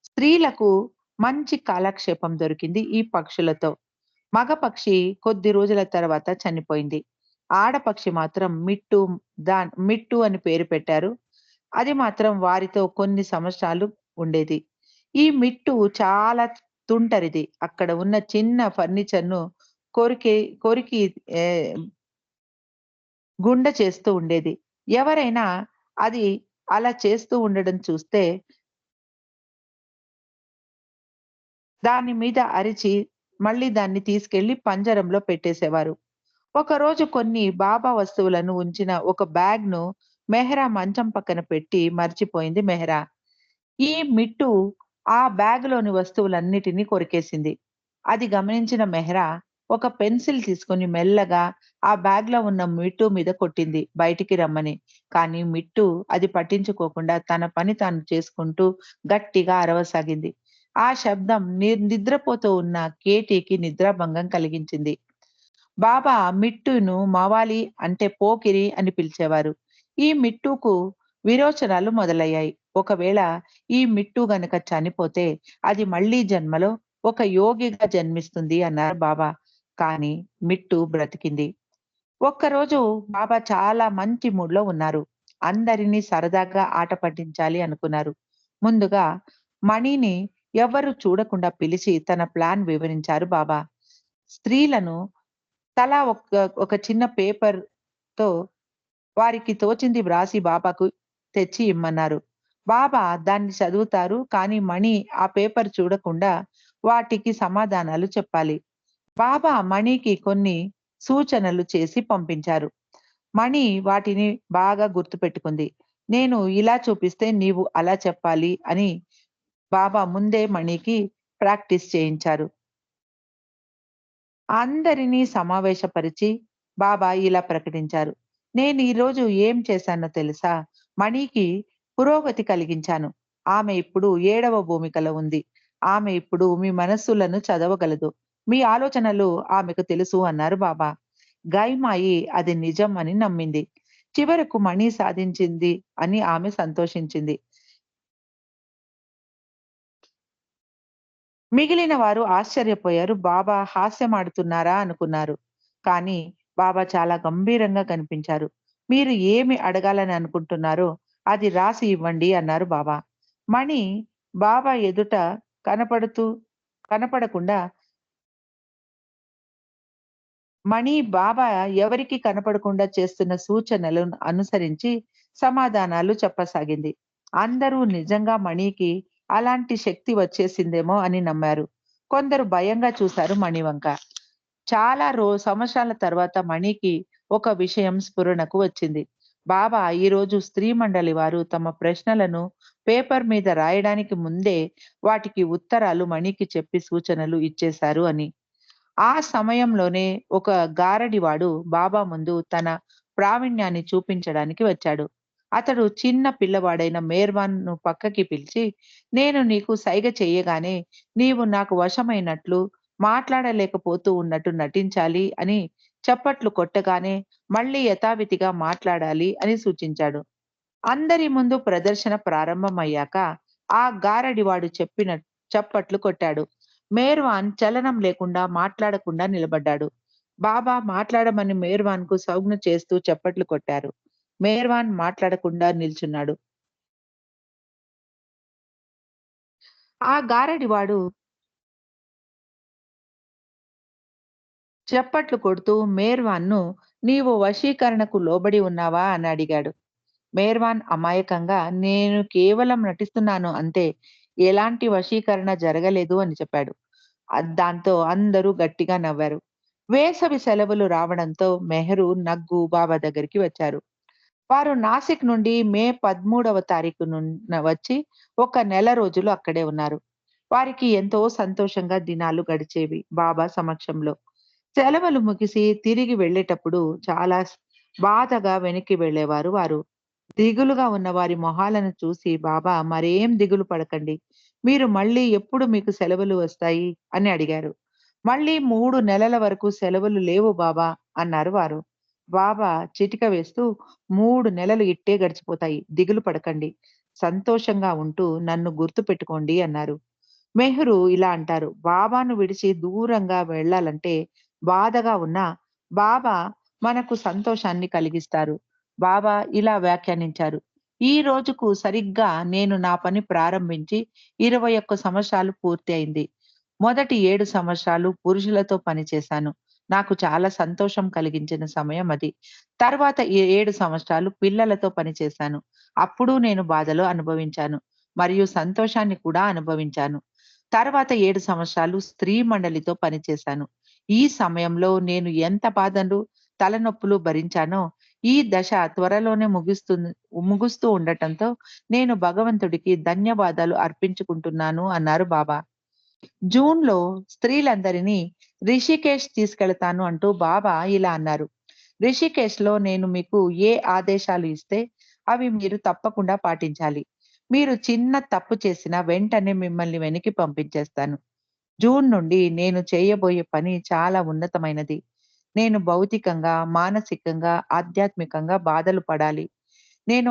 స్త్రీలకు మంచి కాలక్షేపం దొరికింది ఈ పక్షులతో. మగ పక్షి కొద్ది రోజుల తర్వాత చనిపోయింది. ఆడపక్షి మాత్రం మిట్టు అని పేరు పెట్టారు. అది మాత్రం వారితో కొన్ని సంవత్సరాలు ఉండేది. ఈ మిట్టు చాలా తుంటరిది. అక్కడ ఉన్న చిన్న ఫర్నిచర్‌ను కొరికి కొరికి ఆహ్, గుండ చేస్తూ ఉండేది. ఎవరైనా అది అలా చేస్తూ ఉండడం చూస్తే దాని మీద అరిచి మళ్ళీ దాన్ని తీసుకెళ్లి పంజరంలో పెట్టేసేవారు. ఒకరోజు కొన్ని బాబా వస్తువులను ఉంచిన ఒక బ్యాగ్‌ను మెహ్రా మంచం పక్కన పెట్టి మర్చిపోయింది మెహ్రా. ఈ మిట్టు ఆ బ్యాగ్‌లోని వస్తువులన్నిటిని కొరికేసింది. అది గమనించిన మెహ్రా ఒక పెన్సిల్ తీసుకొని మెల్లగా ఆ బ్యాగ్‌లో ఉన్న మిట్టు మీద కొట్టింది బయటికి రమ్మని. కానీ మిట్టు అది పట్టించుకోకుండా తన పని తాను చేసుకుంటూ గట్టిగా అరవసాగింది. ఆ శబ్దం నిద్రపోతూ ఉన్న కేటీకి నిద్రాభంగం కలిగించింది. బాబా మిట్టును మవాలి అంటే పోకిరి అని పిలిచేవారు. ఈ మిట్టుకు విరోచనాలు మొదలయ్యాయి. ఒకవేళ ఈ మిట్టు గనక చనిపోతే అది మళ్ళీ జన్మలో ఒక యోగిగా జన్మిస్తుంది అన్నారు బాబా. కానీ మిట్టు బ్రతికింది. ఒక్కరోజు బాబా చాలా మంచి మూడ్‌లో ఉన్నారు. అందరినీ సరదాగా ఆట పట్టించాలి అనుకున్నారు. ముందుగా మణిని ఎవ్వరు చూడకుండా పిలిచి తన ప్లాన్ వివరించారు బాబా. స్త్రీలను తలా ఒక చిన్న పేపర్‌తో వారికి తోచింది వ్రాసి బాబాకు తెచ్చి ఇమ్మన్నారు. బాబా దాన్ని చదువుతారు. కానీ మణి ఆ పేపర్ చూడకుండా వాటికి సమాధానాలు చెప్పాలి. బాబా మణికి కొన్ని సూచనలు చేసి పంపించారు. మణి వాటిని బాగా గుర్తుపెట్టుకుంది. నేను ఇలా చూపిస్తే నీవు అలా చెప్పాలి అని బాబా ముందే మణికి ప్రాక్టీస్ చేయించారు. అందరినీ సమావేశపరిచి బాబా ఇలా ప్రకటించారు. నేను ఈరోజు ఏం చేశానో తెలుసా? మణికి పురోగతి కలిగించాను. ఆమె ఇప్పుడు 7వ భూమికలో ఉంది. ఆమె ఇప్పుడు మీ మనస్సులను చదవగలదు. మీ ఆలోచనలు ఆమెకు తెలుసు అన్నారు బాబా. గైమాయి అది నిజం అని నమ్మింది. చివరకు మణి సాధించింది అని ఆమె సంతోషించింది. మిగిలిన వారు ఆశ్చర్యపోయారు. బాబా హాస్యమాడుతున్నారా అనుకున్నారు. కానీ బాబా చాలా గంభీరంగా కనిపించారు. మీరు ఏమి అడగాలని అనుకుంటున్నారో అది రాసి ఇవ్వండి అన్నారు బాబా. మణి బాబా ఎదుట కనపడుతూ కనపడకుండా మణి బాబా ఎవరికీ కనపడకుండా చేస్తున్న సూచనలను అనుసరించి సమాధానాలు చెప్పసాగింది. అందరూ నిజంగా మణికి అలాంటి శక్తి వచ్చేసిందేమో అని నమ్మారు. కొందరు భయంగా చూశారు మణి వంక. చాలా సంవత్సరాల తర్వాత మణికి ఒక విషయం స్ఫురణకు వచ్చింది. బాబా ఈరోజు స్త్రీ మండలి వారు తమ ప్రశ్నలను పేపర్ మీద రాయడానికి ముందే వాటికి ఉత్తరాలు మణికి చెప్పి సూచనలు ఇచ్చేశారు అని. ఆ సమయంలోనే ఒక గారడీవాడు బాబా ముందు తన ప్రావీణ్యాన్ని చూపించడానికి వచ్చాడు. అతడు చిన్న పిల్లవాడైన మేర్వాన్‌ను పక్కకి పిలిచి, "నేను నీకు సైగ చెయ్యగానే నీవు నాకు వశమైనట్లు, మాట్లాడలేకపోతూ ఉన్నట్టు నటించాలి" అని చప్పట్లు కొట్టగానే మళ్ళీ యథావిధిగా మాట్లాడాలి అని సూచించాడు. అందరి ముందు ప్రదర్శన ప్రారంభమయ్యాక ఆ గారడివాడు చప్పట్లు కొట్టాడు. మేర్వాన్ చలనం లేకుండా మాట్లాడకుండా నిలబడ్డాడు. బాబా మాట్లాడమని మేర్వాన్‌కు సౌజ్ఞ చేస్తూ చప్పట్లు కొట్టారు. మేర్వాన్ మాట్లాడకుండా నిల్చున్నాడు. ఆ గారడివాడు చప్పట్లు కొడుతూ మేర్వాన్‌ను "నీవు వశీకరణకు లోబడి ఉన్నావా?" అని అడిగాడు. మేర్వాన్ అమాయకంగా "నేను కేవలం నటిస్తున్నాను అంతే. ఎలాంటి వశీకరణ జరగలేదు" అని చెప్పాడు. దాంతో అందరూ గట్టిగా నవ్వారు. వేసవి సెలవులు రావడంతో మెహరు, నగ్గు బాబా దగ్గరికి వచ్చారు. వారు నాసిక్ నుండి మే 13వ తారీఖు వచ్చి ఒక నెల రోజులు అక్కడే ఉన్నారు. వారికి ఎంతో సంతోషంగా దినాలు గడిచేవి బాబా సమక్షంలో. సెలవులు ముగిసి తిరిగి వెళ్ళేటప్పుడు చాలా బాధగా వెనక్కి వెళ్ళేవారు వారు. దిగులుగా ఉన్న వారి మొహాలను చూసి బాబా మరేం దిగులు పడకండి. మీరు మళ్ళీ ఎప్పుడు మీకు సెలవులు వస్తాయి అని అడిగారు. మళ్ళీ 3 నెలల వరకు సెలవులు లేవు బాబా అన్నారు వారు. బాబా చిటిక వేస్తూ 3 నెలలు ఇట్టే గడిచిపోతాయి. దిగులు పడకండి. సంతోషంగా ఉంటూ నన్ను గుర్తుపెట్టుకోండి అన్నారు. మెహ్రూ ఇలా అంటారు. బాబాను విడిచి దూరంగా వెళ్ళాలంటే బాధగా ఉన్నా బాబా మనకు సంతోషాన్ని కలిగిస్తారు. బాబా ఇలా వ్యాఖ్యానించారు. ఈ రోజుకు సరిగ్గా నేను నా పని ప్రారంభించి 21 సంవత్సరాలు పూర్తి అయింది. మొదటి 7 సంవత్సరాలు పురుషులతో పనిచేశాను. నాకు చాలా సంతోషం కలిగించిన సమయం అది. తర్వాత 7 సంవత్సరాలు పిల్లలతో పనిచేశాను. అప్పుడు నేను బాధలు అనుభవించాను. మరియు సంతోషాన్ని కూడా అనుభవించాను. తర్వాత 7 సంవత్సరాలు స్త్రీ మండలితో పనిచేశాను. ఈ సమయంలో నేను ఎంత బాధలు, తలనొప్పులు భరించానో, ఈ దశ త్వరలోనే ముగుస్తూ ఉండటంతో నేను భగవంతుడికి ధన్యవాదాలు అర్పించుకుంటున్నాను అన్నారు బాబా. జూన్‌లో స్త్రీలందరినీ రిషికేష్ తీసుకెళతాను అంటూ బాబా ఇలా అన్నారు. రిషికేష్‌లో నేను మీకు ఏ ఆదేశాలు ఇస్తే అవి మీరు తప్పకుండా పాటించాలి. మీరు చిన్న తప్పు చేసినా వెంటనే మిమ్మల్ని వెనక్కి పంపించేస్తాను. జూన్ నుండి నేను చేయబోయే పని చాలా ఉన్నతమైనది. నేను భౌతికంగా, మానసికంగా, ఆధ్యాత్మికంగా బాధలు పడాలి. నేను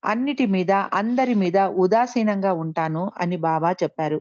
అన్నిటి మీద, అందరి మీద ఉదాసీనంగా ఉంటాను అని బాబా చెప్పారు.